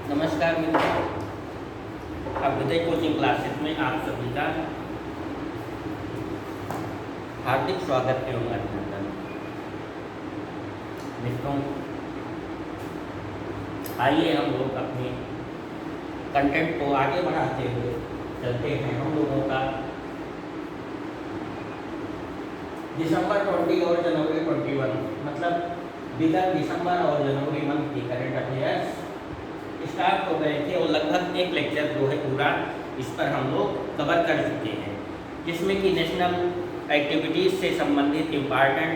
नमस्कार मित्रों, Abhyuday coaching classes में आप सभी का हार्दिक स्वागत एवं अभिनंदन। मित्रों, आइए हम लोग अपने कंटेंट को आगे बढ़ाते हुए चलते हैं। हम लोगों का दिसंबर 20 और जनवरी 21 मतलब विगत दिसंबर और जनवरी मंथ की करंट अफेयर्स स्टार्ट हो गए थे और लगभग एक लेक्चर जो है पूरा इस पर हम लोग कवर कर चुके हैं, जिसमें कि नेशनल एक्टिविटीज़ से संबंधित इम्पॉर्टेंट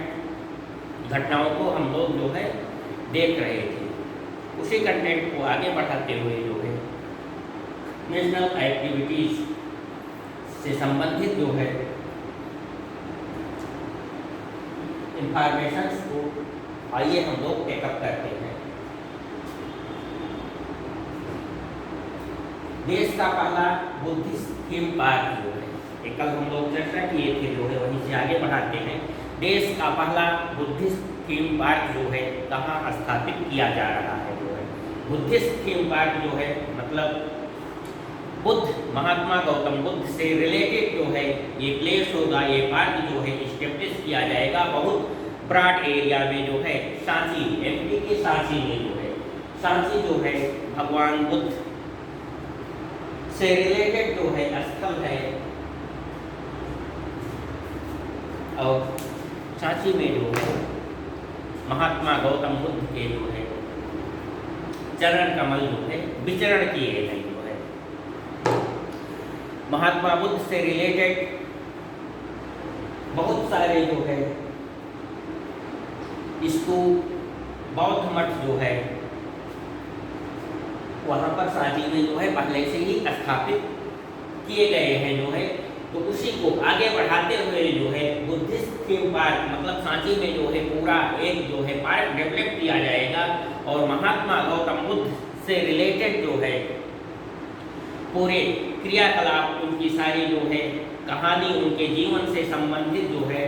घटनाओं को हम लोग जो है देख रहे थे। उसी कंटेंट को आगे बढ़ाते हुए जो है नेशनल एक्टिविटीज़ से संबंधित जो है इंफॉर्मेशंस को आइए हम लोग टेकअप करते हैं। देश का पहला बुद्धिस्ट थीम पार्क जो है, कल हम लोग चर्चा किए थे, जो है वहीं से आगे बढ़ाते हैं। देश का पहला बुद्धिस्ट थीम पार्क जो है कहाँ स्थापित किया जा रहा है। जो है बुद्धिस्ट थीम पार्क जो है मतलब बुद्ध महात्मा गौतम बुद्ध से रिलेटेड जो है ये प्लेस होगा, ये पार्क जो है इस्टेब्लिश किया जाएगा बहुत ब्रॉड एरिया में जो है सांची, एमपी के सांची में जो है सांची जो है भगवान बुद्ध से रिलेटेड जो है स्थल है। और सांची में जो है महात्मा गौतम बुद्ध के जो है चरण कमल जो है विचरण किए हैं। जो है महात्मा बुद्ध से रिलेटेड बहुत सारे जो है स्तूप, बौद्ध मठ जो है वहाँ पर सांची में जो है पहले से ही स्थापित किए गए हैं। जो है तो उसी को आगे बढ़ाते हुए जो है बुद्धिस्ट थीम पार्क मतलब सांची में जो है पूरा एक जो है पार्क डेवलप किया जाएगा और महात्मा गौतम बुद्ध से रिलेटेड जो है पूरे क्रियाकलाप, उनकी सारी जो है कहानी, उनके जीवन से संबंधित जो है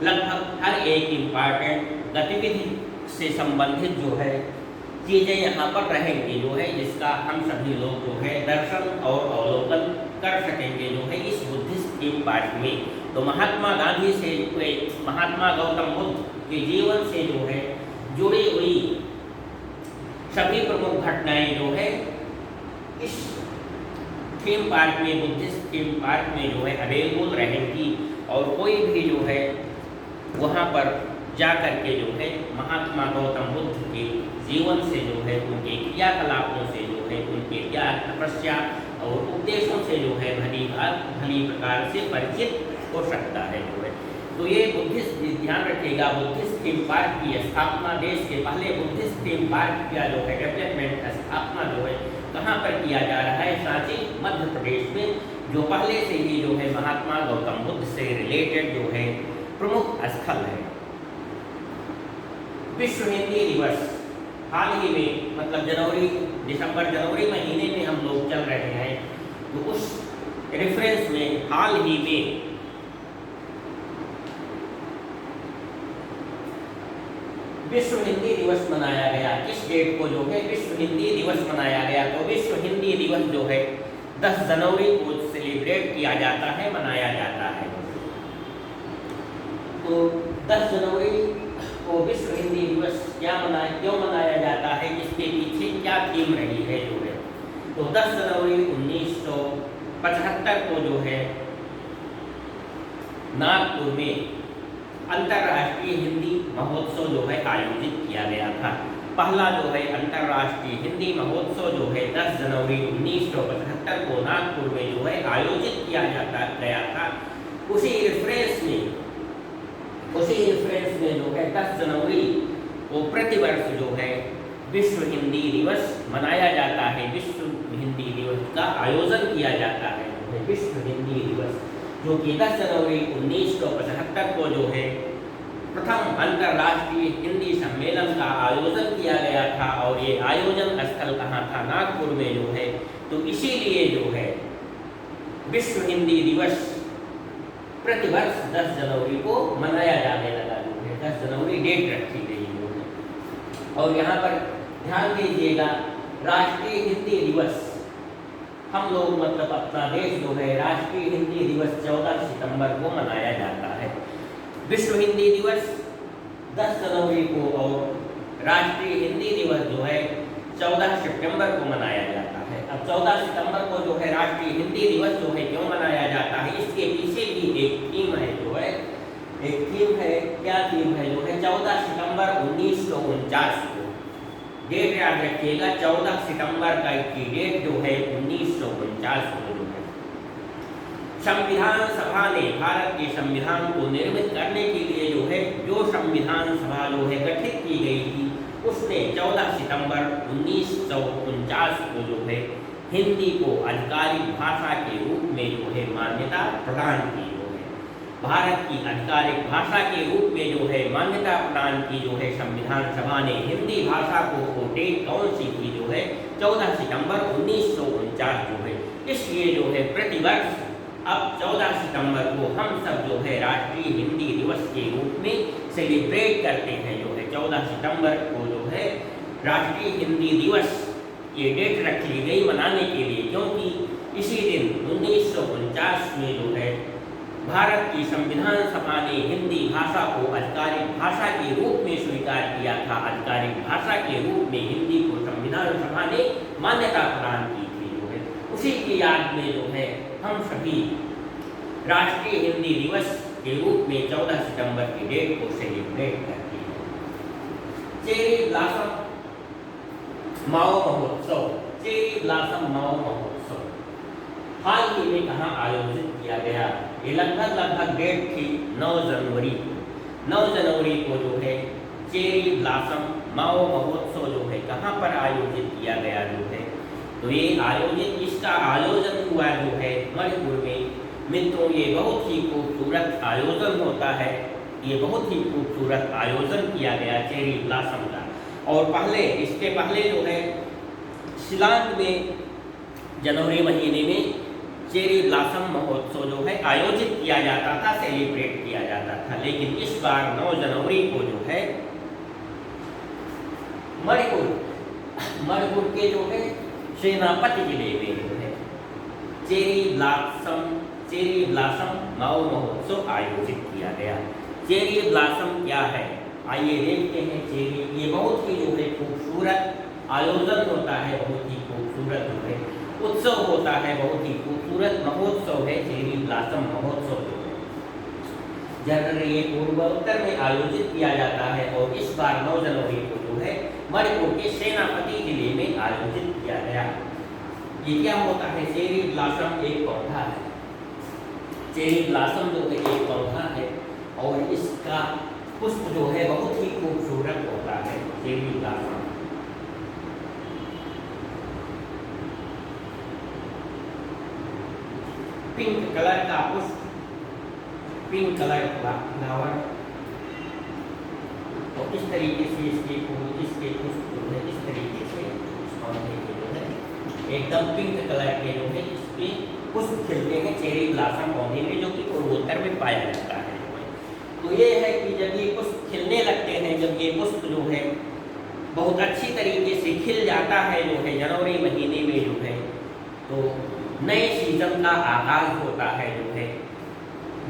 लगभग हर एक इम्पॉर्टेंट गतिविधि से संबंधित जो है चीज़ें यहाँ पर रहेंगी, जो है जिसका हम सभी लोग जो है दर्शन और अवलोकन कर सकेंगे जो है इस बुद्धिस्ट थीम पार्क में। तो महात्मा गांधी से महात्मा गौतम बुद्ध के जीवन से जो है जुड़ी हुई सभी प्रमुख घटनाएं जो है इस थीम पार्क में, बुद्धिस्ट थीम पार्क में जो है अवेलेबल रहेंगी और कोई भी जो है वहाँ पर जा कर के जो है महात्मा गौतम बुद्ध के जीवन से जो है उनके क्रियाकलापों से जो है उनके ज्ञान, तपस्या और उपदेशों से जो है भली प्रकार से परिचित हो सकता है। जो है तो ये बुद्धिस्ट ध्यान रखिएगा, बुद्धिस्ट थीम पार्क की स्थापना, देश के पहले बुद्धिस्ट थीम पार्क का जो है डेवलपमेंट स्थापना जो है कहाँ पर किया जा रहा है, सांची मध्य प्रदेश में, जो पहले से ही जो है महात्मा गौतम बुद्ध से रिलेटेड जो है प्रमुख स्थल है। विश्व हिंदी दिवस हाल ही में मतलब दिसंबर जनवरी महीने में हम लोग चल रहे हैं, तो उस रेफरेंस में हाल ही में विश्व हिंदी दिवस मनाया गया। किस डेट को जो है विश्व हिंदी दिवस मनाया गया? तो विश्व हिंदी दिवस जो है 10 जनवरी को सेलिब्रेट किया जाता है, मनाया जाता है। तो 10 जनवरी को विश्व हिंदी दिवस क्यों मनाया जाता है, इसके पीछे क्या थीम रही है? जो है तो 10 जनवरी 1975 को जो है नागपुर में अंतर्राष्ट्रीय हिंदी महोत्सव जो है आयोजित किया गया था। पहला जो है अंतर्राष्ट्रीय हिंदी महोत्सव जो है 10 जनवरी 1975 को नागपुर में जो है आयोजित किया गया था। उसी रेफरेंस में जो है 10 जनवरी को प्रतिवर्ष जो है विश्व हिंदी दिवस मनाया जाता है। विश्व हिंदी दिवस का आयोजन किया जाता है जो है विश्व हिंदी दिवस, जो कि 10 जनवरी 1975 को जो है प्रथम अंतर्राष्ट्रीय हिंदी सम्मेलन का आयोजन किया गया था। और ये आयोजन स्थल कहाँ था? नागपुर में जो है। तो इसीलिए जो है विश्व हिंदी दिवस प्रतिवर्ष 10 जनवरी को मनाया जाने लगा। जो है 10 जनवरी डेट रखी गई जो है। और यहाँ पर ध्यान दीजिएगा राष्ट्रीय हिंदी दिवस, हम लोग मतलब अपना देश जो है राष्ट्रीय हिंदी दिवस 14 सितंबर को मनाया जाता है। विश्व हिंदी दिवस 10 जनवरी को और राष्ट्रीय हिंदी दिवस जो है 14 सितंबर को मनाया जाता है। अब 14 सितंबर को जो है राष्ट्रीय हिंदी दिवस जो है क्यों मनाया जाता है, इसके पीछे भी एक थीम है जो है, एक थीम है, क्या थीम है जो है 14 सितंबर 1949 को, डेट याद रखिएगा 14 सितंबर का की डेट जो है 1949 को जो है संविधान सभा ने भारत के संविधान को निर्मित करने के लिए जो है जो संविधान सभा जो है गठित की गई थी, उसने 14 सितंबर 1949 को जो है हिंदी को आधिकारिक भाषा के रूप में जो है मान्यता प्रदान की। जो है भारत की आधिकारिक भाषा के रूप में जो है मान्यता प्रदान की जो है संविधान सभा ने हिंदी भाषा को डेट कौन सी की जो है 14 सितंबर 1949 जो है। इसलिए जो है प्रतिवर्ष अब 14 सितंबर को हम सब जो है राष्ट्रीय हिंदी दिवस के रूप में सेलिब्रेट करते हैं। जो है 14 सितंबर को जो है राष्ट्रीय हिंदी दिवस ये डेट रख ली गई मनाने के लिए, क्योंकि इसी दिन 1949 में जो है भारत की संविधान सभा ने हिंदी भाषा को आधिकारिक भाषा के रूप में स्वीकार किया था। आधिकारिक भाषा के रूप में हिंदी को संविधान सभा ने मान्यता प्रदान की थी। जो है उसी की याद में जो है हम सभी राष्ट्रीय हिंदी दिवस के रूप में 14 सितंबर की डेट को सेलिब्रेट करते हैं। चेरी ब्लॉसम माओ महोत्सव, चेरी ब्लॉसम माओ महोत्सव हाल ही में कहाँ आयोजित किया गया, ये लगभग डेट थी 9 जनवरी को। 9 जनवरी को जो है चेरी ब्लॉसम माओ महोत्सव जो है कहाँ पर आयोजित किया गया जो है, तो ये आयोजित इसका आयोजन हुआ जो है मणिपुर में। मित्रों ये बहुत ही खूबसूरत आयोजन होता है, ये बहुत ही खूबसूरत आयोजन किया गया चेरी ब्लॉसम का। और पहले इसके पहले जो है शिलांग में जनवरी महीने में चेरी ब्लॉसम महोत्सव जो है आयोजित किया जाता था, सेलिब्रेट किया जाता था। लेकिन इस बार 9 जनवरी को जो है मणिपुर के जो है सेनापति जिले में जो है चेरी ब्लॉसम माओ महोत्सव आयोजित किया गया। चेरी ब्लॉसम क्या है, आइए देखते हैं। चेरी ये बहुत ही जो है खूबसूरत आयोजन होता है, बहुत ही खूबसूरत जो है उत्सव होता है, बहुत ही खूबसूरत महोत्सव है चेरी ब्लॉसम महोत्सव जो है। जनवरी ये पूर्वोत्तर में आयोजित किया जाता है और इस बार 9 जनवरी को जो है मणिपुर के सेनापति जिले में आयोजित किया गया। ये क्या होता है, चेरी ब्लॉसम एक पौधा है। चेरी ब्लॉसम जो है एक पौधा है और इसका पुष्प जो है बहुत ही खूबसूरत होता है। चेरी ब्लॉसम पिंक कलर का पुष्प, पिंक कलर का फ्लावर, तो इस तरीके से इसके पुष्प जो है इस तरीके से पौधे के जो है एकदम पिंक कलर के जो है इसके पुष्प खिलते हैं चेरी ब्लॉसम पौधे में, जो कि पूर्वोत्तर में पाया जाता है। तो ये है कि जब ये पुष्प खिलने लगते हैं, जब ये पुष्प जो है बहुत अच्छी तरीके से खिल जाता है जो है जनवरी महीने में जो है, तो नए सीजन का आगाज होता है जो है।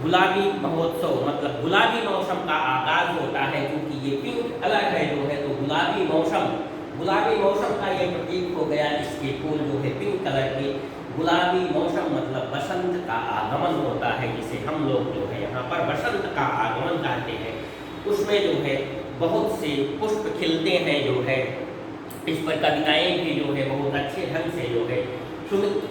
गुलाबी महोत्सव मतलब गुलाबी मौसम का आगाज होता है, क्योंकि ये पिंक कलर है जो है, तो गुलाबी मौसम का ये प्रतीक हो गया। इसके फूल जो है पिंक कलर के, गुलाबी मौसम मतलब बसंत का आगमन होता है, जिसे हम लोग जो है यहाँ पर बसंत का आगमन कहते हैं। उसमें जो है बहुत से पुष्प खिलते हैं जो है। इस पर कविताएं भी जो है बहुत अच्छे ढंग से जो है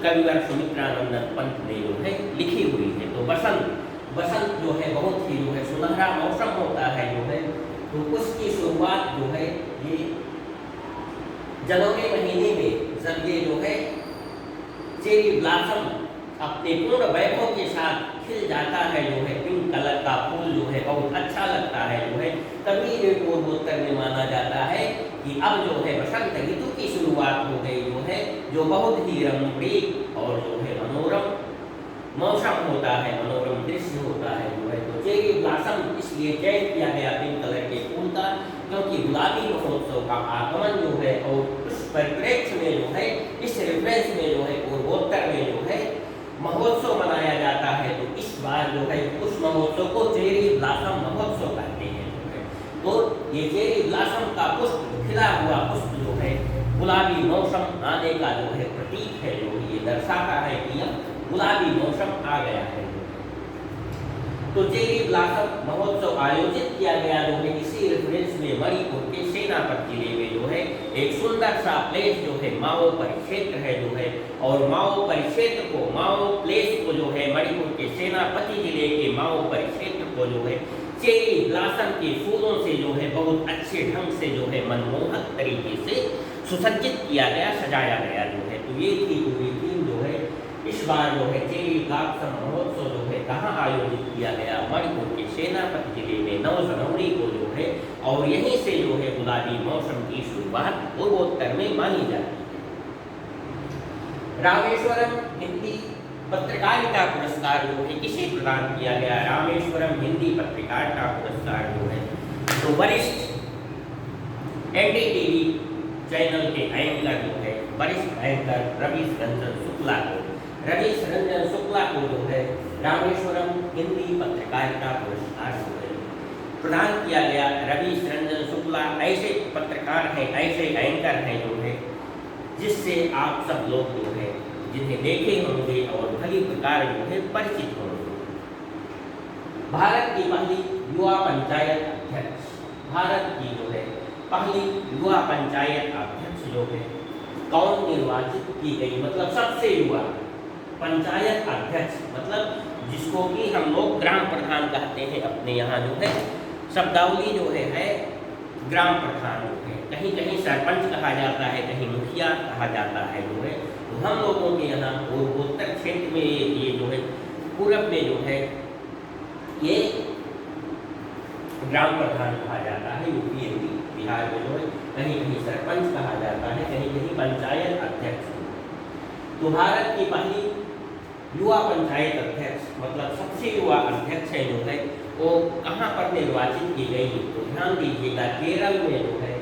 कविवर सुमित्रानंद पंत ने जो है लिखी हुई है। तो बसंत जो है बहुत ही जो है सुनहरा मौसम होता है जो है, तो उसकी शुरुआत जो है ये जनवरी महीने में जब ये जो है चेरी ब्लॉसम अपने पूर्ण वैभव के साथ खिल जाता है जो है, पिंक कलर का फूल जो है बहुत अच्छा लगता है जो है, तभी ये पूर्वोत्तर में माना जाता है कि अब जो है बसंत ऋतु की शुरुआत हो गई जो है, जो बहुत ही रमणीक और जो है मनोरम मौसम होता है, मनोरम दृश्य होता है जो है। तो चेरी ब्लॉसम इसलिए चयन किया गया पिंक कलर के फूल का, क्योंकि गुलाबी महोत्सव का आगमन जो है और परिप्रेक्ष्य में जो है, इस रेफरेंस में जो है पूर्वोत्तर में जो है महोत्सव मनाया जाता है। तो इस बार जो है उस महोत्सव को चेरी ब्लॉसम महोत्सव कहते हैं जो है। तो ये चेरी ब्लॉसम का पुष्प, खिला हुआ पुष्प जो है गुलाबी मौसम आने का जो है प्रतीक है, जो ये दर्शाता है कि अब गुलाबी मौसम आ गया है। तो चेरी ब्लॉसम महोत्सव आयोजित किया गया जो है इसी रेफरेंस में मणिपुर के सेनापत जिले में जो है एक सुंदर सा प्लेस जो है माओ परिक्षेत्र है जो है, और माओ परिक्षेत्र को, माओ प्लेस को जो है मणिपुर के सेनापति जिले के माओ परिक्षेत्र को जो है चेरी ब्लॉसम के फूलों से जो है बहुत अच्छे ढंग से जो है मनमोहक तरीके से सुसज्जित किया गया, सजाया गया जो है। तो ये थी पूरी थीम जो है इस बार जो है चेरी ब्लॉसम महोत्सव जो है कहाँ आयोजित किया गया, मणिपुर के सेनापत जिले में 9 जनवरी को जो है, और यहीं से जो है गुलाबी मौसम की शुरुआत पूर्वोत्तर में मानी जाती है। रामेश्वरम हिंदी पत्रकारिता पुरस्कार जो है किसे प्रदान किया गया? रामेश्वरम हिंदी पत्रकारिता पुरस्कार जो है तो वरिष्ठ एनडीटीवी चैनल के एंकर जो है, वरिष्ठ एंकर रवीश रंजन शुक्ला को, रवीश रंजन शुक्ला को जो है रामेश्वरम हिंदी पत्रकारिता पुरस्कार जो है प्रदान किया गया। रवीश रंजन शुक्ला ऐसे पत्रकार हैं, ऐसे एंकर हैं जो है जिससे आप सब लोग जो है जिन्हें देखे होंगे और भली प्रकार जो है परिचित होंगे। भारत की पहली युवा पंचायत अध्यक्ष, भारत की जो है पहली युवा पंचायत अध्यक्ष जो है कौन निर्वाचित की गई? मतलब सबसे युवा पंचायत अध्यक्ष, मतलब जिसको कि हम लोग ग्राम प्रधान कहते हैं अपने यहाँ जो है, शब्दावली जो है ग्राम प्रधान जो है, कहीं कहीं सरपंच कहा जाता है, कहीं मुखिया कहा जाता है जो है। तो हम लोगों के यहाँ पूर्वोत्तर क्षेत्र में ये जो है पूरब में जो है ये ग्राम प्रधान कहा जाता है। यूपी एमपी बिहार में जो है कहीं कहीं सरपंच कहा जाता है, कहीं कहीं पंचायत अध्यक्ष। तो भारत की पहली युवा पंचायत अध्यक्ष मतलब सबसे युवा अध्यक्ष है जो है वो कहाँ पर निर्वाचित की गई? तो ध्यान दीजिएगा, केरल में जो है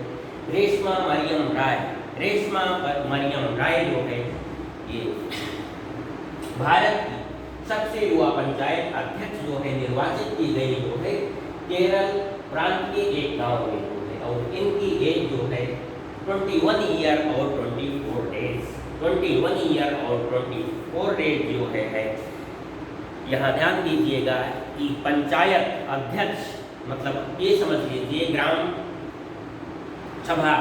रेशमा मरियम राय, रेशमा मरियम राय जो है ये भारत की सबसे युवा पंचायत अध्यक्ष जो है निर्वाचित की गई जो है केरल प्रांत के एक गांव में जो है, और इनकी एज जो है 21 ईयर और 24 डेज, 21 ईयर और 24 डेज जो है। यहाँ ध्यान दीजिएगा कि पंचायत अध्यक्ष मतलब ये समझ लीजिए ग्राम सभा,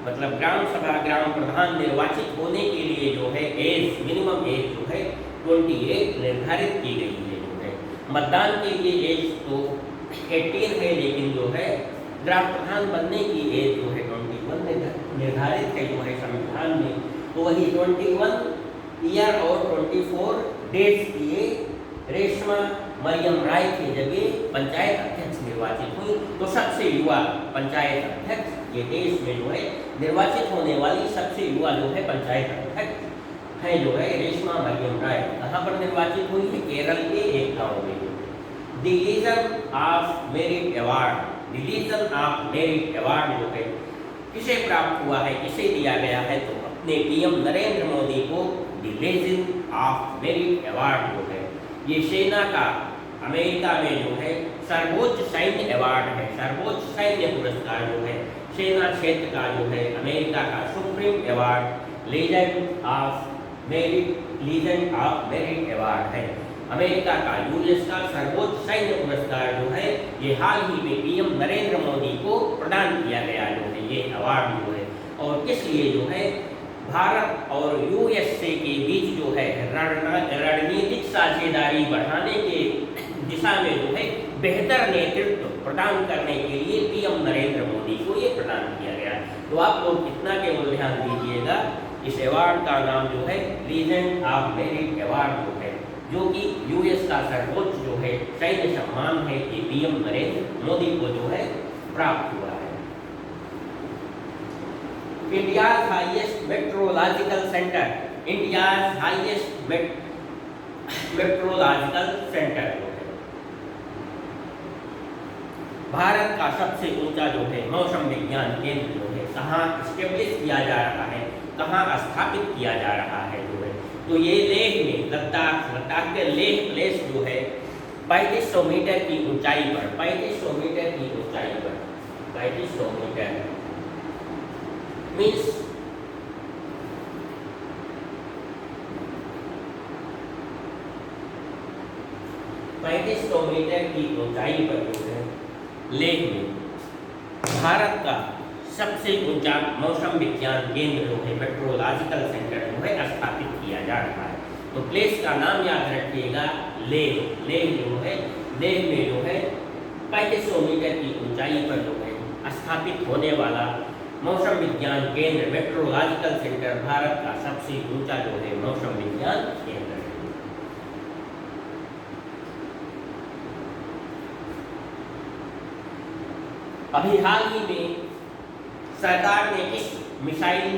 मतलब ग्राम सभा ग्राम प्रधान निर्वाचित होने के लिए जो है एज, मिनिमम एज जो है 28 निर्धारित की गई है जो है। मतदान के लिए एज तो 18 है, लेकिन जो है ग्राम प्रधान बनने की एज जो है 21 निर्धारित है जो है संविधान में। तो वही 21 ईयर और 24 डेज की रेशमा मरियम राय के जगह पंचायत अध्यक्ष निर्वाचित हुई। तो सबसे युवा पंचायत अध्यक्ष ये देश में जो है निर्वाचित होने वाली सबसे युवा जो है पंचायत अध्यक्ष है जो है रेशमा मरियम राय। कहाँ पर निर्वाचित हुई है? केरल के एक गाँव में। The legion of merit award, the legion of merit award जो है किसे प्राप्त हुआ है, किसे दिया गया है? तो अपने पीएम नरेंद्र मोदी को the legion of merit award जो है ये सेना का अमेरिका में जो है सर्वोच्च सैन्य अवार्ड है, सर्वोच्च सैन्य पुरस्कार जो है सेना क्षेत्र का जो है अमेरिका का supreme award legion of merit, legion of merit award है। अमेरिका का यूएस का सर्वोच्च सैन्य पुरस्कार जो है ये हाल ही में पीएम नरेंद्र मोदी को प्रदान किया गया जो है ये अवार्ड जो है। और किस लिए जो है? भारत और यूएसए के बीच जो है रणनीतिक साझेदारी बढ़ाने के दिशा में जो है बेहतर नेतृत्व प्रदान करने के लिए पीएम नरेंद्र मोदी को ये प्रदान किया गया। तो आप लोग इतना केवल ध्यान दीजिएगा, इस अवार्ड का नाम जो है लीजेंड ऑफ मेरिट अवार्ड जो है, जो कि यूएस का सर्वोच्च जो है सैन्य सम्मान है कि पीएम नरेंद्र मोदी को जो है प्राप्त हुआ है। India's highest meteorological center, India's highest meteorological center जो है भारत का सबसे ऊंचा जो है मौसम विज्ञान केंद्र जो है कहाँ स्टेब्लिश किया जा रहा है? कहाँ स्थापित किया जा रहा है जो है, तो ये लेह में लद्दाख के लेह प्लेस जो है 3500 मीटर की ऊंचाई पर 3500 मीटर की ऊंचाई पर 3500 मीटर मीन्स 3500 मीटर की ऊंचाई पर जो है लेह में भारत का सबसे ऊंचा मौसम विज्ञान केंद्र जो है मेट्रोलॉजिकल सेंटर जो है स्थापित किया जा रहा है। तो प्लेस का नाम याद रखिएगा लेह। लेह जो है, लेह में जो है 3500 मीटर की ऊंचाई पर जो है स्थापित होने वाला मौसम विज्ञान केंद्र मेट्रोलॉजिकल सेंटर भारत का सबसे ऊंचा जो है मौसम विज्ञान केंद्र है। अभी हाल ही में सरकार ने किस मिसाइल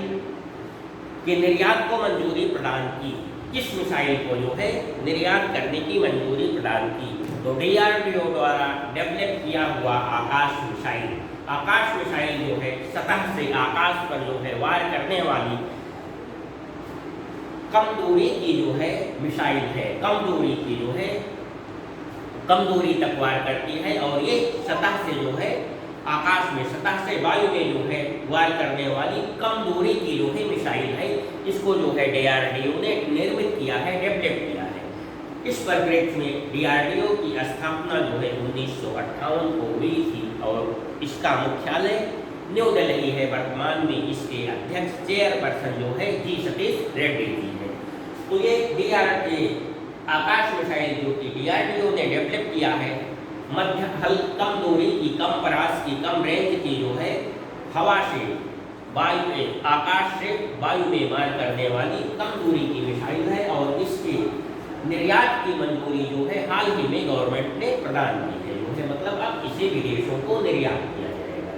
के निर्यात को मंजूरी प्रदान की, किस मिसाइल को जो है निर्यात करने की मंजूरी प्रदान की, तो DRDO द्वारा डेवलप किया हुआ आकाश मिसाइल। आकाश मिसाइल जो है सतह से आकाश पर जो है वार करने वाली कम दूरी की जो है मिसाइल है। कम दूरी की जो है कम दूरी तक वार करती है और ये सतह से जो है आकाश में, सतह से वायु में जो है वार करने वाली कम दूरी की जो है मिसाइल है। इसको जो है DRDO ने निर्मित किया है, डेवलप किया है। इस परिप्रेक्ष्य में DRDO की स्थापना जो है 1958 को हुई थी और इसका मुख्यालय न्यू दिल्ली है। वर्तमान में इसके अध्यक्ष चेयरपर्सन जो है जी सतीश रेड्डी जी है। तो ये आकाश मिसाइल जो कि DRDO ने डेवलप किया है, कम दूरी की, कम परास की, कम रेंज की जो है हवा से वायु में, आकाश से वायु में वार करने वाली कम दूरी की मिसाइल है और इसके निर्यात की मंजूरी जो है हाल ही में गवर्नमेंट ने प्रदान की है। जो है मतलब अब इसे विदेशों को निर्यात किया जाएगा।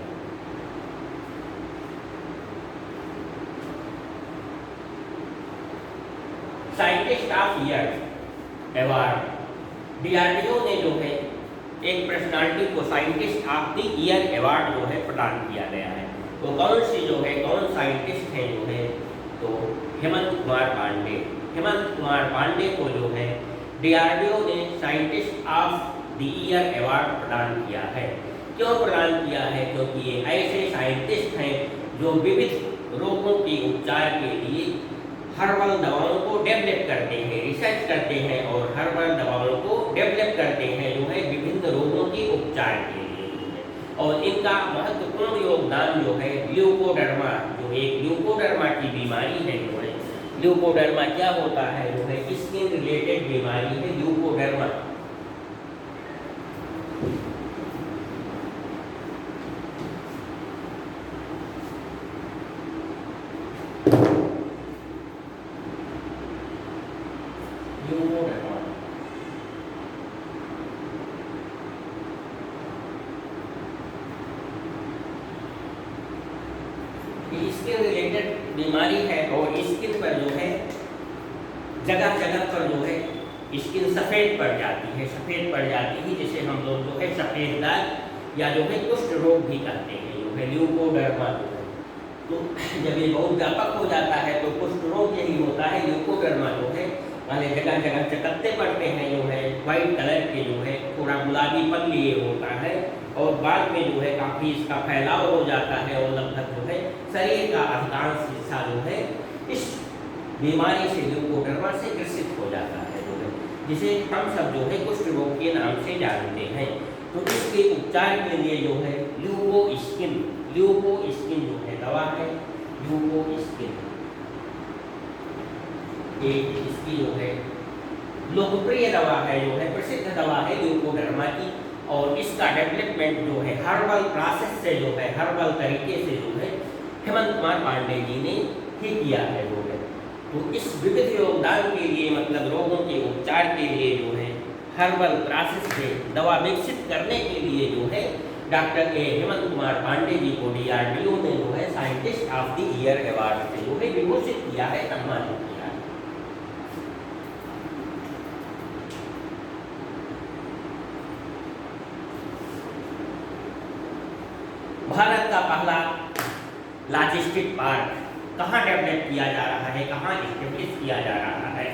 Scientist of year award DRDO ने जो है एक पर्सनालिटी को scientist of the year award जो है प्रदान किया गया है। तो कौन साइंटिस्ट हैं जो है, तो हेमंत कुमार पांडे। हेमंत कुमार पांडे को जो है DRDO ने scientist of the year award प्रदान किया है। क्यों प्रदान किया है? क्योंकि ये ऐसे साइंटिस्ट हैं जो विविध रोगों के उपचार के लिए हर्बल दवाओं को डेवलप करते हैं, रिसर्च करते हैं और हर्बल दवाओं को डेवलप करते हैं जो है विभिन्न रोगों के उपचार के लिए। और इनका महत्वपूर्ण योगदान जो है ल्यूकोडर्मा, जो एक ल्यूकोडर्मा की बीमारी है जो है, ल्यूकोडर्मा क्या होता है जो है स्किन रिलेटेड बीमारी है ल्यूकोडर्मा। स्किन रिलेटेड बीमारी है और स्किन पर जो है जगह जगह पर जो है स्किन सफ़ेद पड़ जाती है, सफ़ेद पड़ जाती है जिसे हम लोग जो है सफ़ेद दाग या जो है कुष्ठ रोग भी कहते हैं जो है ल्यूकोडर्मा जो है। तो जब ये बहुत व्यापक हो जाता है तो कुष्ठ रोग यही होता है। ल्यूकोडर्मा जो है वाले जगह जगह चकत्ते पड़ते हैं जो है वाइट कलर के जो है थोड़ा गुलाबीपन लिए होता है और बाद में जो है काफ़ी इसका फैलाव हो जाता है और लगभग जो है शरीर का अधिकांश हिस्सा जो है इस बीमारी से ल्यूकोडर्मा से ग्रसित हो जाता है जो है, जिसे हम सब जो है कुष्ठ रोग के नाम से जानते हैं। तो इसके उपचार के लिए जो है ल्यूकोस्किन जो है दवा है। ल्यूकोस्किन एक इसकी जो है लोकप्रिय दवा है, जो है प्रसिद्ध दवा है ल्यूकोडर्मा की। और इसका डेवलपमेंट जो है हर्बल प्रोसेस से जो है, हर्बल तरीके से जो है हेमंत कुमार पांडे जी ने ही किया है जो है। तो इस विविध योगदान के लिए, मतलब रोगों के उपचार के लिए जो है हर्बल प्रोसेस से दवा विकसित करने के लिए जो है डॉक्टर हेमंत कुमार पांडे जी को DRDO ने जो है scientist of the year award से जो है विभूषित किया है, सम्मानित किया है। भारत का पहला लॉजिस्टिक पार्क कहाँ डेवलप किया जा रहा है, कहाँ इस्टेब्लिश किया जा रहा है।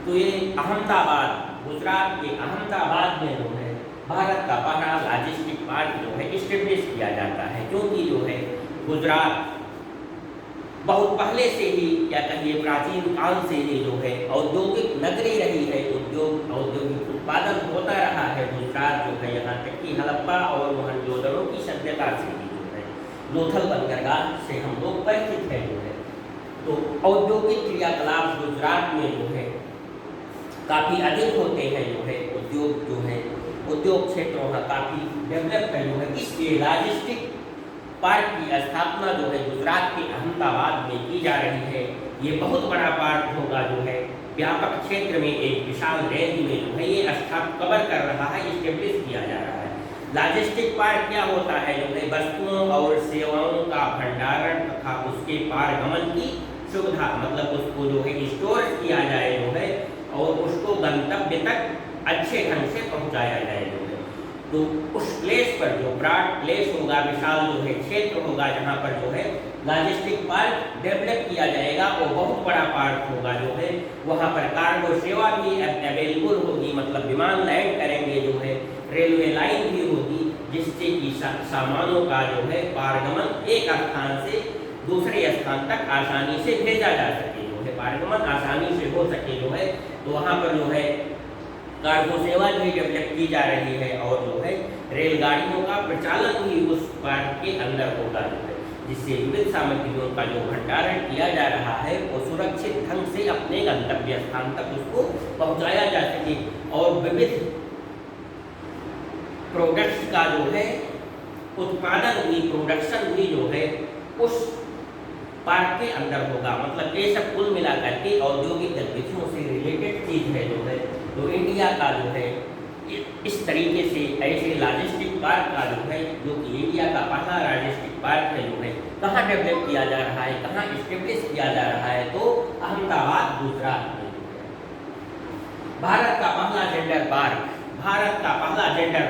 तो ये अहमदाबाद, गुजरात के अहमदाबाद में जो है भारत का पहला लॉजिस्टिक पार्क जो है इस्टेब्लिश किया जाता है, क्योंकि जो है गुजरात बहुत पहले से ही, क्या कहिए प्राचीन काल से ही जो है औद्योगिक नगरी रही है, औद्योगिक उत्पादन होता रहा है। गुजरात जो है यहाँ तक कि हड़प्पा और मोहनजोदड़ो की सभ्यता से ही जो है लोथल बंदरगाह से हम लोग परिचित हैं जो है। तो औद्योगिक क्रियाकलाप गुजरात में जो है काफ़ी अधिक होते हैं जो है, उद्योग क्षेत्र वहाँ काफ़ी डेवलप है जो है। इसलिए लॉजिस्टिक पार्क की स्थापना जो है गुजरात के अहमदाबाद में की जा रही है। ये बहुत बड़ा पार्क होगा जो है, व्यापक क्षेत्र में एक विशाल रेंज में जो है ये कवर कर रहा है, इस्टेब्लिश किया जा रहा है। लॉजिस्टिक पार्क क्या होता है जो है, वस्तुओं और सेवाओं का भंडारण तथा उसके पारगमन की सुविधा, मतलब उसको जो है स्टोर किया जाए जो है और उसको गंतव्य तक अच्छे ढंग से पहुंचाया जाए जो है। तो उस प्लेस पर जो ब्रॉड प्लेस होगा, विशाल जो है क्षेत्र होगा जहाँ पर जो है लॉजिस्टिक पार्क डेवलप किया जाएगा, वो बहुत बड़ा पार्क होगा जो है। वहाँ पर कार्गो सेवा भी अवेलेबल होगी, मतलब विमान लैंड करेंगे जो है, रेलवे लाइन भी होगी, जिससे कि सामानों का जो है पारगमन एक स्थान से दूसरे स्थान तक आसानी से भेजा जा सके जो है, पारगमन आसानी से हो सके जो है। तो वहाँ पर जो है कार्गो सेवा भी डेवलप की जा रही है और जो है रेलगाड़ियों का प्रचालन भी उस पार्क के अंदर होगा जो है, जिससे विविध सामग्रियों का जो भंडारण किया जा रहा है वो सुरक्षित ढंग से अपने गंतव्य स्थान तक उसको पहुंचाया जा सके। और विविध प्रोडक्ट्स का जो है उत्पादन भी, प्रोडक्शन भी जो है उस पार्क के अंदर होगा। मतलब ये सब कुल मिलाकर के औद्योगिक गतिविधियों से रिलेटेड चीज है जो है। तो इंडिया का जो है इस तरीके से ऐसे लॉजिस्टिक पार्क का जो है, जो कि इंडिया का पहला लॉजिस्टिक पार्क है जो है, कहाँ डेवलप किया जा रहा है, कहाँ इस्टेब्लिश किया जा रहा है, तो अहमदाबाद गुजरात में जो है। भारत का पहला जेंडर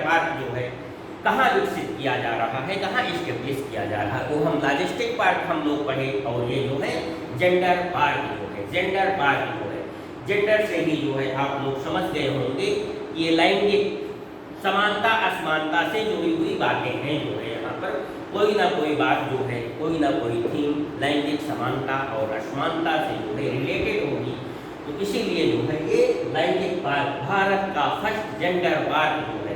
पार्क जो है कहाँ विकसित किया जा रहा है, कहाँ इस्टेब्लिश किया जा रहा है, वो हम लॉजिस्टिक पार्क हम लोग पढ़े। और ये जो है जेंडर पार्क जो है, जेंडर से ही जो है आप लोग समझ गए होंगे, ये लैंगिक समानता असमानता से जुड़ी हुई बातें हैं जो है। यहाँ पर कोई ना कोई बात जो है, कोई ना कोई थीम लैंगिक समानता और असमानता से जो है रिलेटेड होगी। तो इसीलिए जो है ये लैंगिक पार्क, भारत का फर्स्ट जेंडर पार्क जो है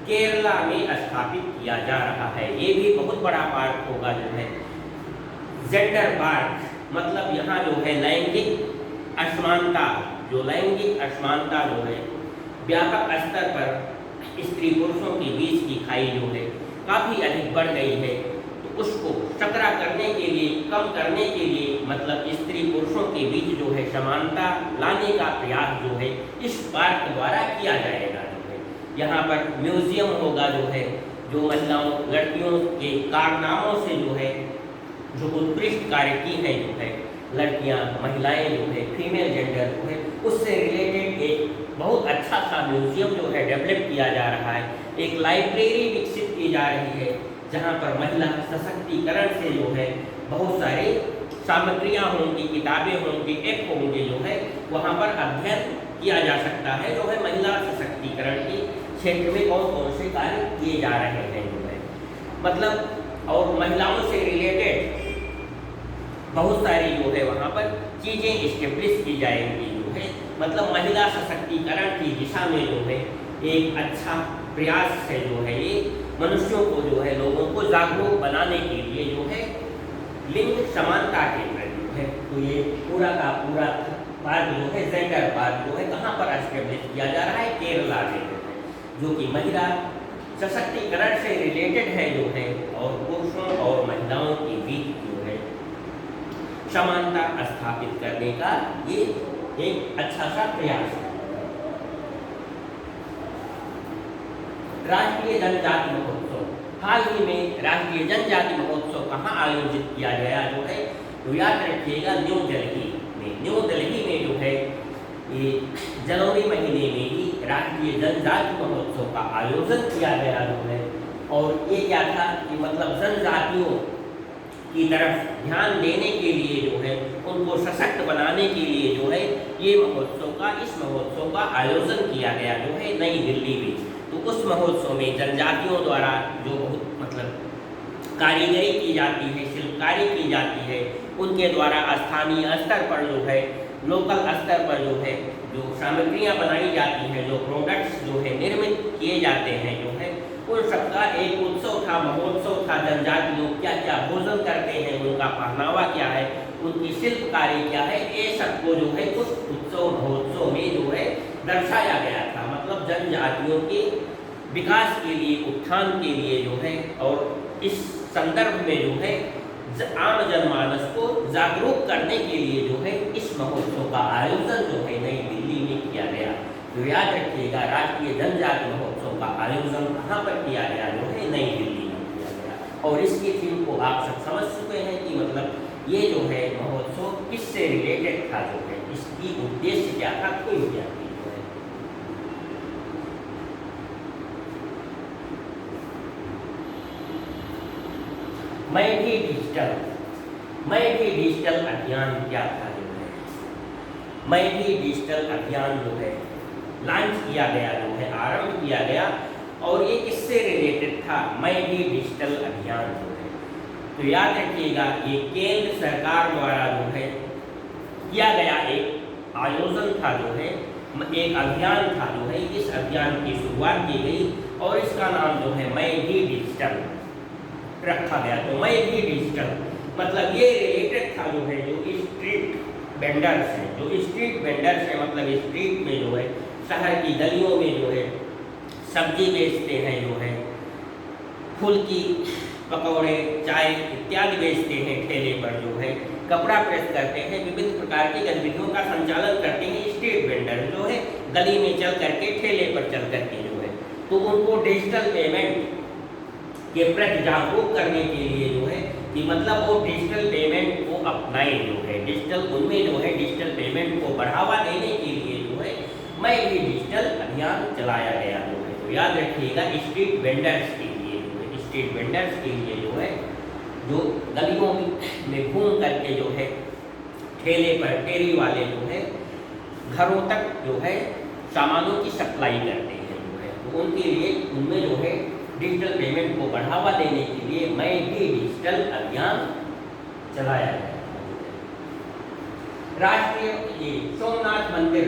केरला में स्थापित किया जा रहा है। ये भी बहुत बड़ा पार्क होगा जो है। जेंडर पार्क मतलब यहाँ जो है लैंगिक असमानता जो है व्यापक स्तर पर स्त्री पुरुषों के बीच की खाई जो है काफ़ी अधिक बढ़ गई है। तो उसको चकरा करने के लिए, कम करने के लिए, मतलब स्त्री पुरुषों के बीच जो है समानता लाने का प्रयास जो है इस पार्क द्वारा किया जाएगा जो है। यहाँ पर म्यूजियम होगा जो है, जो महिलाओं लड़कियों के कारनामों से जो है, जो उत्कृष्ट कार्य की हैं जो है लड़कियां, महिलाएं जो है, फीमेल जेंडर जो है, उससे रिलेटेड एक बहुत अच्छा सा म्यूजियम जो है डेवलप किया जा रहा है। एक लाइब्रेरी विकसित की जा रही है जहां पर महिला सशक्तिकरण से जो है बहुत सारी सामग्रियां होंगी, किताबें होंगी, ऐप होंगे जो है, वहां पर अध्ययन किया जा सकता है जो है महिला सशक्तिकरण के क्षेत्र में कौन कौन से कार्य किए जा रहे हैं जो है, मतलब और महिलाओं से रिलेटेड बहुत सारी जो है वहाँ पर चीज़ें इस्टेब्लिश की जाएंगी जो है। मतलब महिला सशक्तिकरण की दिशा में जो है एक अच्छा प्रयास है जो है, ये मनुष्यों को जो है, लोगों को जागरूक बनाने के लिए जो है लिंग समानता के प्रति जो है। तो ये पूरा का पूरा पार्क जो है, जेंडर पार्क जो है, कहाँ पर एस्टेब्लिश किया जा रहा है, केरला में जो है, जो कि महिला सशक्तिकरण से रिलेटेड है जो है, और पुरुषों और महिलाओं के बीच जो है समानता स्थापित करने का ये एक अच्छा सा प्रयास है। राष्ट्रीय जनजाति महोत्सव, हाल ही में राष्ट्रीय जनजाति महोत्सव कहाँ आयोजित किया गया जो है, तो याद रखिएगा न्यू दिल्ली में जो है ये जनवरी महीने में ही राष्ट्रीय जनजाति महोत्सव का आयोजन किया गया जो है। और ये क्या था कि मतलब जनजातियों की तरफ ध्यान देने के लिए जो है सशक्त बनाने के लिए जो है ये इस महोत्सव का आयोजन किया गया जो है नई दिल्ली में। तो उस महोत्सव में जनजातियों द्वारा जो बहुत मतलब कारीगरी की जाती है, शिल्पकारी की जाती है, उनके द्वारा स्थानीय स्तर पर जो है, लोकल स्तर पर जो है जो सामग्रियाँ बनाई जाती हैं, जो प्रोडक्ट्स जो है निर्मित किए जाते हैं जो है, उन सबका एक उत्सव था, महोत्सव था। जनजाति लोग क्या क्या भोजन करते हैं, उनका पहनावा क्या है, उनकी शिल्पकारी क्या है, ये सबको जो है उस उत्सव महोत्सव में जो है दर्शाया गया था। मतलब जनजातियों के विकास के लिए, उत्थान के लिए जो है, और इस संदर्भ में जो है आम जनमानस को जागरूक करने के लिए जो है इस महोत्सव का आयोजन जो है नई दिल्ली में किया गया। तो याद रखिएगा, राष्ट्रीय जनजाति महोत्सव का आयोजन कहाँ पर किया गया जो है नई दिल्ली में किया गया। और इसकी थीम को आप सब समझ चुके हैं कि मतलब ये जो है महोत्सव किससे रिलेटेड था, जो है इसकी उद्देश्य क्या था, थीम क्या थी। मैं भी डिजिटल अभियान क्या था जो है, मैं भी डिजिटल अभियान जो है लॉन्च किया गया, जो है आरंभ किया गया। और ये किससे रिलेटेड था, मैं भी डिजिटल अभियान जो है, तो याद रखिएगा ये केंद्र सरकार द्वारा जो है किया गया एक आयोजन था, जो है एक अभियान था जो है। इस अभियान की शुरुआत की गई और इसका नाम जो है मैं भी डिजिटल रखा गया। तो मैं भी डिजिटल मतलब ये रिलेटेड था जो है जो स्ट्रीट वेंडर्स हैं, जो स्ट्रीट वेंडर्स हैं, मतलब स्ट्रीट में जो है शहर की गलियों में जो है सब्जी बेचते हैं, जो है फुल्की, पकौड़े, चाय इत्यादि बेचते हैं ठेले पर, जो है कपड़ा प्रेस करते हैं, विभिन्न प्रकार की गतिविधियों का संचालन करते हैं स्ट्रीट वेंडर जो है गली में चल करके, ठेले पर चल करके जो है। तो उनको डिजिटल पेमेंट के प्रति जागरूक करने के लिए जो है कि मतलब वो डिजिटल पेमेंट को अपनाए, जो है डिजिटल उनमें जो है डिजिटल पेमेंट को बढ़ावा देने के लिए जो है मैं भी डिजिटल अभियान चलाया गया जो है। तो याद रखिएगा स्ट्रीट वेंडर्स के लिए जो है, स्ट्रीट वेंडर्स के लिए जो है जो गलियों में घूम करके जो है ठेले पर ठेली वाले जो है घरों तक जो है सामानों की सप्लाई करते हैं जो है, तो उनके लिए उनमें जो है डिजिटल पेमेंट को बढ़ावा देने के लिए मैं भी डिजिटल अभियान चलाया गया। राष्ट्रीय सोमनाथ मंदिर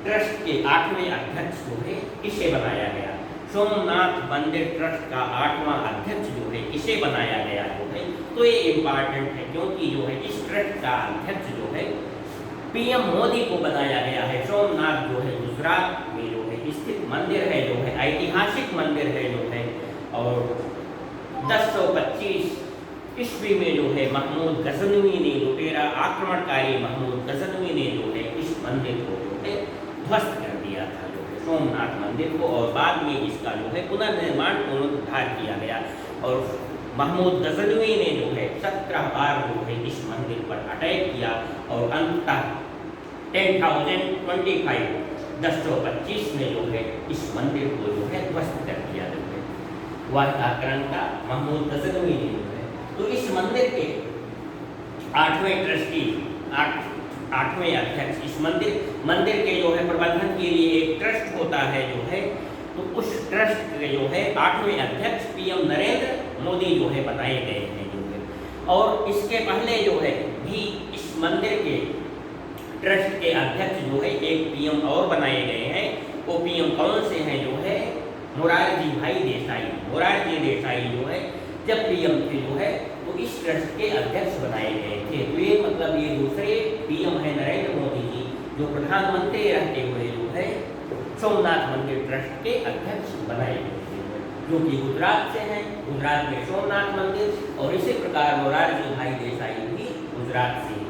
ट्रस्ट के 8वें अध्यक्ष जो है इसे बनाया गया। सोमनाथ मंदिर ट्रस्ट का 8वां अध्यक्ष जो है इसे बनाया गया जो है। तो ये इम्पॉर्टेंट है क्योंकि जो है इस ट्रस्ट का अध्यक्ष जो है पीएम मोदी को बनाया गया है। सोमनाथ जो है गुजरात में जो है स्थित मंदिर है, जो है ऐतिहासिक मंदिर है जो है, और 1025 ईस्वी में जो है महमूद गजनवी ने, लुटेरा आक्रमणकारी महमूद गजनवी ने जो है इस मंदिर को जो है ध्वस्त कर दिया था जो है सोमनाथ मंदिर को, और बाद में इसका जो है पुनर्निर्माण पुनरुद्धार किया गया। और महमूद गजनवी ने जो है 17 बार जो है इस मंदिर पर अटैक किया और अंततः 1025 में जो है इस मंदिर को जो है ध्वस्त कर दिया जो है। वह आक्रांता महमूद गजनवी ने जो है। तो इस मंदिर के 8वें ट्रस्टी, 8वें अध्यक्ष, इस मंदिर के जो है प्रबंधन के लिए एक ट्रस्ट होता है जो है, तो उस ट्रस्ट के जो है 8वें अध्यक्ष पीएम नरेंद्र मोदी जो है बनाए गए हैं जो है। और इसके पहले जो है भी इस मंदिर के ट्रस्ट के अध्यक्ष जो है एक पीएम और बनाए गए हैं। वो पीएम कौन से हैं जो है मोरारजी भाई देसाई। मोरारजी देसाई जो है जब पीएम थे जो है तो इस ट्रस्ट के अध्यक्ष बनाए गए थे। तो ये मतलब ये दूसरे पीएम है नरेंद्र मोदी जी जो प्रधानमंत्री रहते हुए जो है सोमनाथ मंदिर ट्रस्ट के अध्यक्ष बनाए गए थे, जो कि गुजरात से हैं। गुजरात में सोमनाथ मंदिर, और इसी प्रकार मोरारजी भाई देसाई भी गुजरात से ही।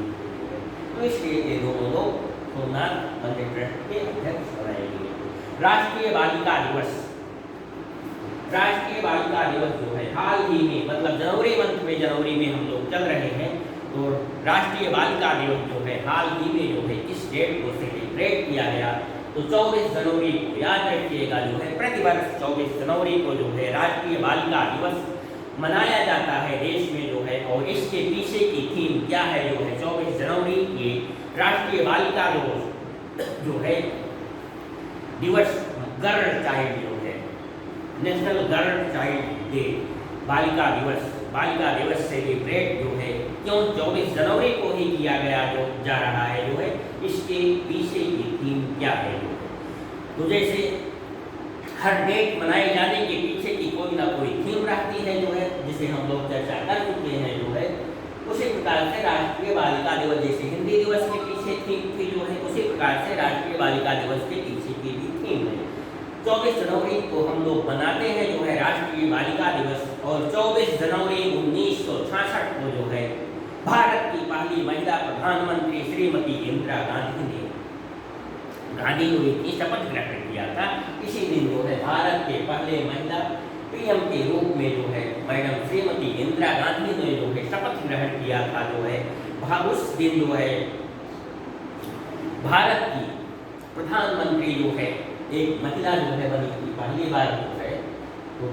तो इसलिए ये दोनों लोग सोमनाथ मंदिर ट्रस्ट के अध्यक्ष बनाए गए। राष्ट्रीय बालिका दिवस, राष्ट्रीय बालिका दिवस जो है हाल ही में मतलब जनवरी मंथ में, जनवरी में हम लोग चल रहे हैं, तो राष्ट्रीय बालिका दिवस जो है हाल ही में जो है इस डेट को सेलिब्रेट किया गया। तो 24 जनवरी को याद रखिएगा जो है प्रतिवर्ष 24 जनवरी को जो है राष्ट्रीय बालिका दिवस मनाया जाता है देश में जो है। और इसके पीछे की थीम क्या है जो है 24 जनवरी राष्ट्रीय बालिका जो है दिवस, गर्ल चाइल्ड जो है नेशनल गर्ल चाइल्ड डे, बालिका दिवस सेलिब्रेट जो है क्यों 24 जनवरी को ही किया गया जो जा रहा है जो है, इसके पीछे की थीम क्या है जो है। तो जैसे हर डेट मनाए जाने के पीछे की कोई ना कोई थीम रहती है जो है, जिसे हम लोग चर्चा कर चुके हैं जो है। उसी प्रकार से राष्ट्रीय बालिका दिवस, जैसे हिंदी दिवस के पीछे थीम थी जो है, उसी प्रकार से राष्ट्रीय बालिका दिवस के पीछे की भी थीम है। 24 जनवरी को हम लोग मनाते हैं जो है राष्ट्रीय बालिका दिवस, और 24 जनवरी 1966 को जो है भारत की पहली महिला प्रधानमंत्री श्रीमती इंदिरा गांधी ने की शपथ ग्रहण किया था। इसी दिन जो है भारत के पहले महिला पीएम के रूप में जो है मैडम श्रीमती इंदिरा गांधी ने जो है शपथ ग्रहण किया था जो है। उस दिन जो है भारत की प्रधानमंत्री जो है एक महिला जो है बनी थी पहली बार जो है। तो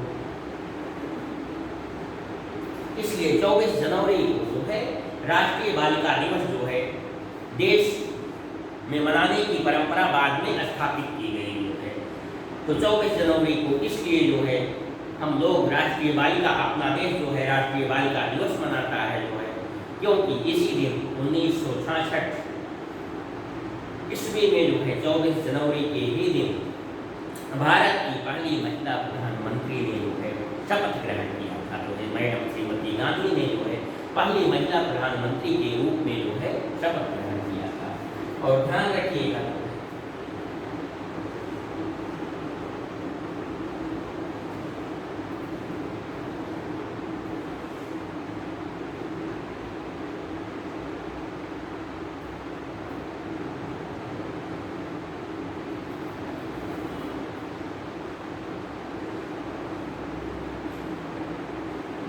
इसलिए 24 जनवरी को जो है राष्ट्रीय बालिका दिवस जो है देश में मनाने की परंपरा बाद में स्थापित की गई जो है। तो 24 जनवरी को इसलिए जो है हम लोग राष्ट्रीय बालिका, अपना देश जो है राष्ट्रीय बालिका दिवस मनाता है जो है, क्योंकि इसी दिन 1966 ईस्वी में जो है 24 जनवरी के ही दिन भारत की पहली महिला प्रधानमंत्री ने जो है शपथ ग्रहण किया था। तो मैडम श्रीमती गांधी ने जो है पहली महिला प्रधानमंत्री के रूप में जो है शपथ ग्रहण किया था। और ध्यान रखिएगा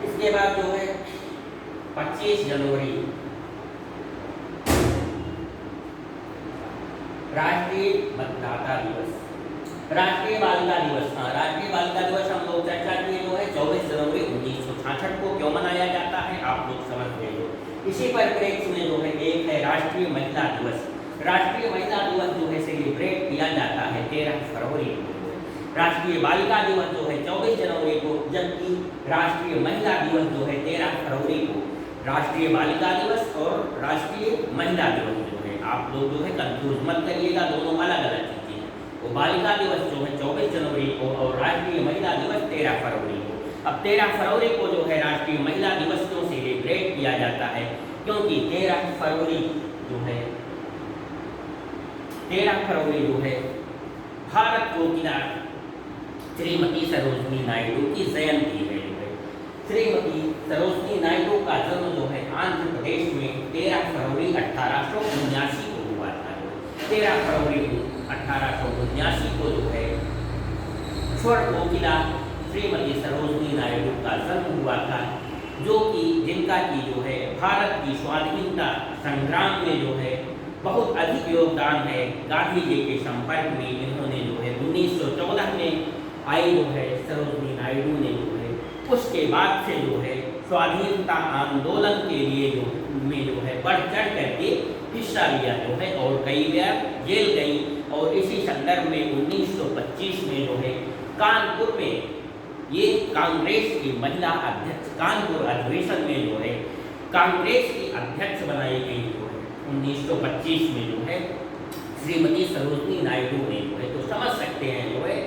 इसके बाद जो है 25 जनवरी राष्ट्रीय मतदाता दिवस, राष्ट्रीय बालिका दिवस। राष्ट्रीय बालिका दिवस हम लोग चर्चा किए जो है 24 जनवरी 1966 को क्यों मनाया जाता है आप लोग समझ गए हो। इसी परिप्रेक्ष्य में जो है एक है राष्ट्रीय महिला दिवस। राष्ट्रीय महिला दिवस जो है सेलिब्रेट किया जाता है 13 फरवरी को। राष्ट्रीय बालिका दिवस जो है 24 जनवरी को, जबकि राष्ट्रीय महिला दिवस जो है 13 फरवरी को। राष्ट्रीय बालिका दिवस और राष्ट्रीय महिला दिवस जो है आप लोग जो है कंफ्यूज मत करिएगा, दोनों अलग अलग चीजें हैं। वो बालिका दिवस जो है 24 जनवरी को और राष्ट्रीय महिला दिवस 13 फरवरी को। अब 13 फरवरी को जो है राष्ट्रीय महिला दिवस क्यों सेलिब्रेट किया जाता है, क्योंकि 13 फरवरी जो है भारत कोकिला श्रीमती सरोजनी नायडू की जयंती है जो है। श्रीमती सरोजनी नायडू का जन्म जो है आंध्र प्रदेश में 13 फरवरी 1879 को हुआ था। 13 फरवरी 1879 को जो है स्वर कोकिला श्रीमती सरोजनी नायडू का जन्म हुआ था, जो कि जिनका की जो है भारत की स्वाधीनता संग्राम में जो है बहुत अधिक योगदान है। गांधी जी के संपर्क में इन्होंने जो है 1914 में आई जो है सरोजनी नायडू ने जो है उसके बाद से जो है स्वाधीनता आंदोलन के लिए जो है बढ़ चढ़ करके हिस्सा लिया जो है, और कई बार जेल गई। और इसी संदर्भ में 1925 में जो है कानपुर में ये कांग्रेस की महिला अध्यक्ष, कानपुर अधिवेशन में जो है कांग्रेस की अध्यक्ष बनाई गई जो है 1925 में जो है श्रीमती सरोजनी नायडू ने जो है। तो समझ सकते हैं जो है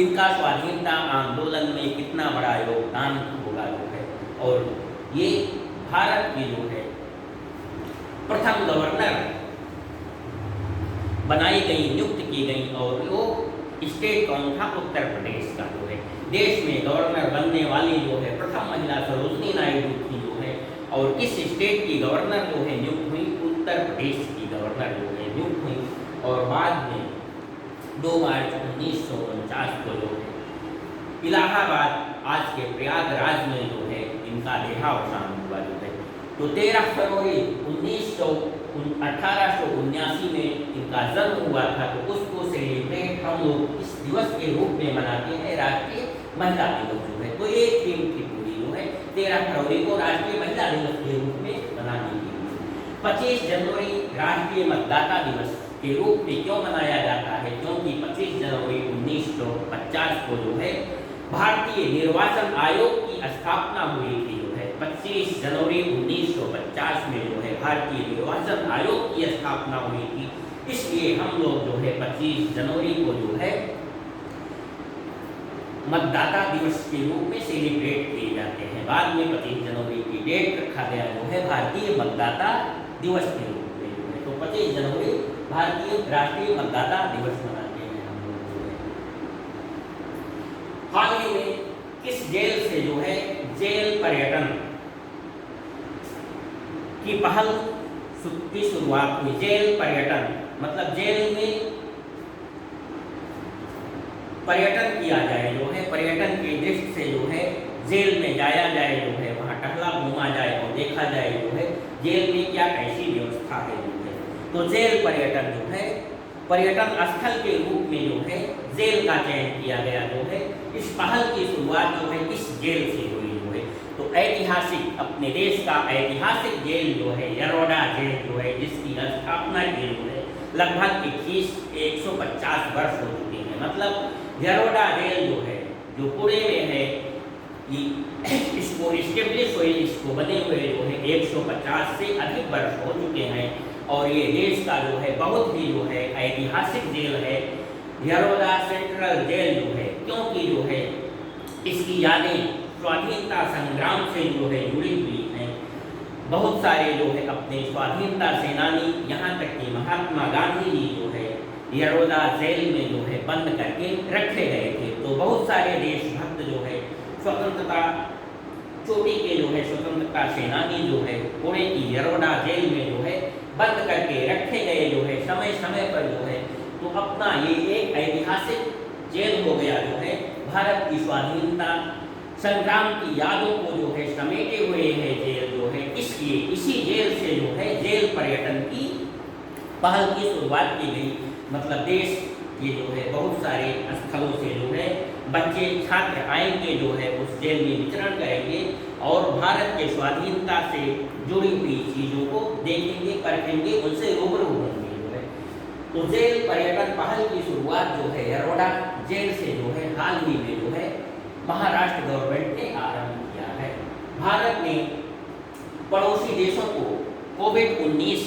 इनका स्वाधीनता आंदोलन में कितना बड़ा योगदान होगा जो है। और ये भारत की जो है प्रथम गवर्नर बनाई गई, नियुक्त की गई, और वो स्टेट कौन था, उत्तर प्रदेश का जो है। देश में गवर्नर बनने वाली जो है प्रथम महिला सरोजनी नायडू थी जो है। और इस स्टेट की गवर्नर जो है नियुक्त हुई, उत्तर प्रदेश की गवर्नर जो है नियुक्त हुई। और बाद में 2 मार्च 1949 को जो है इलाहाबाद, आज के प्रयागराज में जो है इनका देहावसान हुआ जो है। तो 13 फरवरी 1879 में इनका जन्म हुआ था। तो उसको सेलिब्रेट हम लोग इस दिवस के रूप में मनाते हैं, राष्ट्रीय महिला दिवस जो है। तो ये थीम थी पूरी जो है 13 फरवरी को राष्ट्रीय महिला दिवस के रूप में मनाने की। 25 जनवरी राष्ट्रीय मतदाता दिवस के रूप में क्यों मनाया जाता है? क्योंकि 25 जनवरी 1950 को जो है भारतीय निर्वाचन आयोग की स्थापना हुई थी। जो है 25 जनवरी 1950 में जो है भारतीय निर्वाचन आयोग की स्थापना हुई थी। इसलिए हम लोग जो है 25 जनवरी को जो है मतदाता दिवस के रूप में सेलिब्रेट किए जाते हैं। बाद में 25 जनवरी की डेट रखा गया जो है भारतीय मतदाता दिवस के रूप में जो है। तो 25 जनवरी भारतीय राष्ट्रीय मतदाता दिवस मनाते हैं हम लोग जो है। हाल ही में किस जेल से जो है जेल पर्यटन की पहल की शुरुआत हुई? जेल पर्यटन मतलब जेल में पर्यटन किया जाए जो है, पर्यटन की दृष्टि से जो है जेल में जाया जाए जो है, वहाँ टहला घूमा जाए और देखा जाए जो है जेल में क्या कैसी व्यवस्था है जो है। तो जेल पर्यटन जो है पर्यटन स्थल के रूप में जो है जेल का चयन किया गया जो है। इस पहल की शुरुआत जो है किस जेल से हुई जो है? तो ऐतिहासिक अपने देश का ऐतिहासिक जेल जो है यरोडा जेल जो है, जिसकी स्थापना की जो है लगभग 150 वर्ष हो चुके हैं। मतलब यरोडा जेल जो है जो पुणे में है, इसको इस्टेब्लिश हुए, इसको बने हुए जो है 150 से अधिक वर्ष हो चुके हैं। और ये देश का जो है बहुत ही जो है ऐतिहासिक जेल है यरोडा सेंट्रल जेल जो है, क्योंकि जो है इसकी यादें स्वाधीनता संग्राम से जो है जुड़ी हुई हैं। बहुत सारे जो है अपने स्वाधीनता सेनानी, यहाँ तक कि महात्मा गांधी जी जो है यरोडा जेल में जो है बंद करके रखे गए थे। तो बहुत सारे देशभक्त जो है स्वतंत्रता चोटी के जो है स्वतंत्रता सेनानी जो है पुणे की यरोडा जेल में जो है बंद करके रखे गए जो है समय समय पर जो है। तो अपना ये एक ऐतिहासिक जेल हो गया जो है, भारत की स्वाधीनता संग्राम की यादों को जो है समेटे हुए है जेल जो है। इसलिए इसी जेल से जो है जेल पर्यटन की पहल की शुरुआत की गई। मतलब देश के जो है बहुत सारे स्थलों से जो है बच्चे छात्र आएंगे जो है उस जेल में विचरण करेंगे और भारत के स्वाधीनता से जुड़ी हुई चीज़ों को देखेंगे, परखेंगे, उनसे रूबरू होंगे जो है। तो जेल पर्यटन पहल की शुरुआत जो है यरोडा जेल से जो है हाल ही में जो है महाराष्ट्र गवर्नमेंट ने आरंभ किया है। भारत ने पड़ोसी देशों को कोविड-19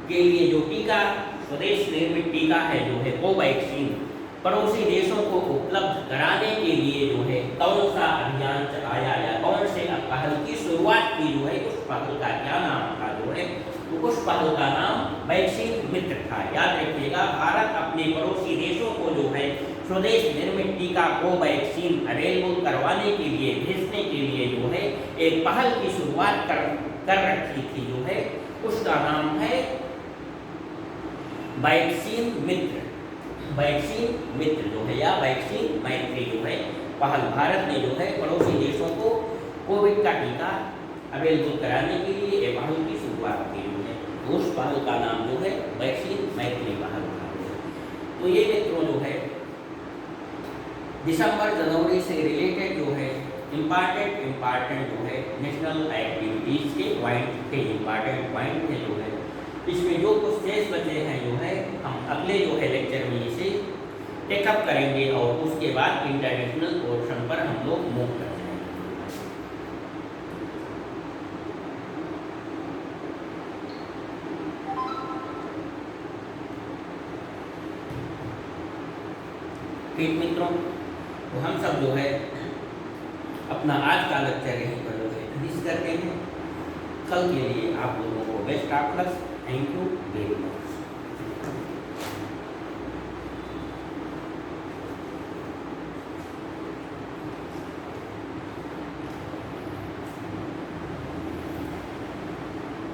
के लिए जो टीका, स्वदेश निर्मित टीका है जो है कोवैक्सीन, पड़ोसी देशों को उपलब्ध कराने के लिए जो है कौन सा अभियान चलाया या कौन से पहल की शुरुआत की जो है, उस पहल का क्या नाम था जो है? तो उस पहल का नाम वैक्सीन मित्र था। याद रखिएगा, भारत अपने पड़ोसी देशों को जो है स्वदेश निर्मित टीका कोवैक्सीन अवेलेबल करवाने के लिए, भेजने के लिए जो है एक पहल की शुरुआत कर रखी थी जो है, उसका नाम है वैक्सीन मित्र। वैक्सीन मित्र जो है या वैक्सीन मैत्री जो है पहल भारत ने जो है पड़ोसी देशों को कोविड का टीका अवेलेबल कराने के लिए एक पहल की शुरुआत की है। उस पहल का नाम जो है वैक्सीन मैत्री पहल था। तो ये मित्रों जो है दिसंबर जनवरी से रिलेटेड जो है इम्पॉर्टेंट जो है नेशनल एक्टिविटीज़ के पॉइंट थे, इम्पॉर्टेंट पॉइंट थे जो है। इसमें जो कुछ शेष बचे हैं जो है हम अगले जो है लेक्चर में इसे टेकअप करेंगे और उसके बाद इंटरनेशनल पोर्शन पर हम लोग मूव कर जाएंगे। ठीक मित्रों, तो हम सब जो है अपना आज का लेक्चर यहीं पर जो है फिनिश करते हैं। कल के लिए आप लोगों को best of luck. Thank you very much.